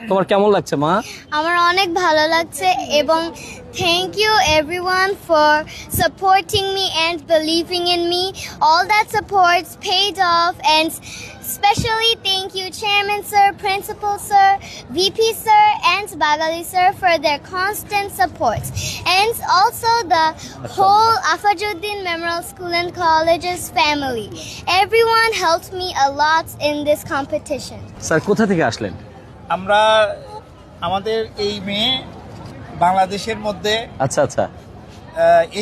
তোমার কেমন লাগছে মা? আমার অনেক ভালো লাগছে এবং thank you everyone for supporting me and believing in me. All that supports paid off, and especially thank you Chairman sir, Principal sir, VP sir and Bagali sir for their constant support. And also the whole Afajuddin Memorial School and College's family. Everyone helped me a lot in this competition. Sir কোথা থেকে আসলেন? আমরা আমাদের এই মেয়ে বাংলাদেশের মধ্যে আচ্ছা আচ্ছা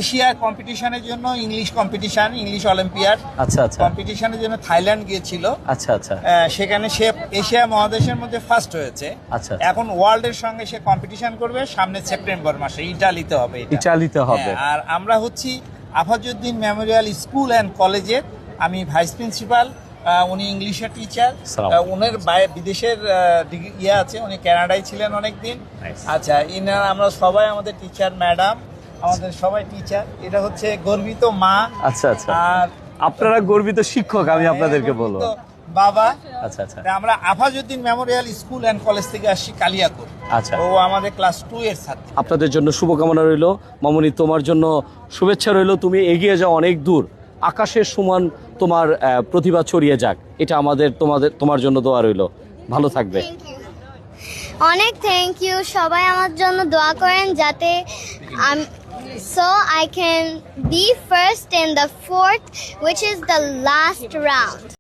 এশিয়া কম্পিটিশনের জন্য ইংলিশ কম্পিটিশন, ইংলিশ অলিম্পিয়াড আচ্ছা আচ্ছা কম্পিটিশনের জন্য থাইল্যান্ড গিয়েছিল। আচ্ছা আচ্ছা সেখানে সে এশিয়া মহাদেশের মধ্যে ফার্স্ট হয়েছে। আচ্ছা। এখন ওয়ার্ল্ডের সঙ্গে সে কম্পিটিশন করবে সামনে সেপ্টেম্বর মাসে ইটালিতে হবে। ইটালিতে হবে। আর আমরা হচ্ছি আফাজউদ্দিন মেমোরিয়াল স্কুল অ্যান্ড কলেজের, আমি ভাইস প্রিন্সিপাল, উনি ইংলিশের টিচার, ওনার বিদেশের ইয়ে আছে, উনি কানাডায় ছিলেন অনেকদিন। আচ্ছা, ইনারা আমরা সবাই আমাদের টিচার ম্যাডাম, আমাদের সবাই টিচার। এটা হচ্ছে গর্বিত মা। আচ্ছা আচ্ছা। আর আপনারা গর্বিত শিক্ষক, আমি আপনাদেরকে বলবো বাবা। আচ্ছা আচ্ছা। আমরা Afazuddin Memorial school and college থেকে আসছি কালিয়াকোট। আচ্ছা। ও আমাদের ক্লাস 2 এর ছাত্র। আপনাদের জন্য শুভকামনা রইল। মামুনি, তোমার জন্য শুভেচ্ছা রইল। তুমি এগিয়ে যাও অনেক দূর, আকাশের সমান তোমার প্রতিভা ছড়িয়ে যাক। এটা আমাদের তোমার জন্য দোয়া রইল। ভালো থাকবে। অনেক থ্যাংক ইউ। সবাই আমার জন্য দোয়া করেন যাতে so I can be first in the fourth, which is the last round.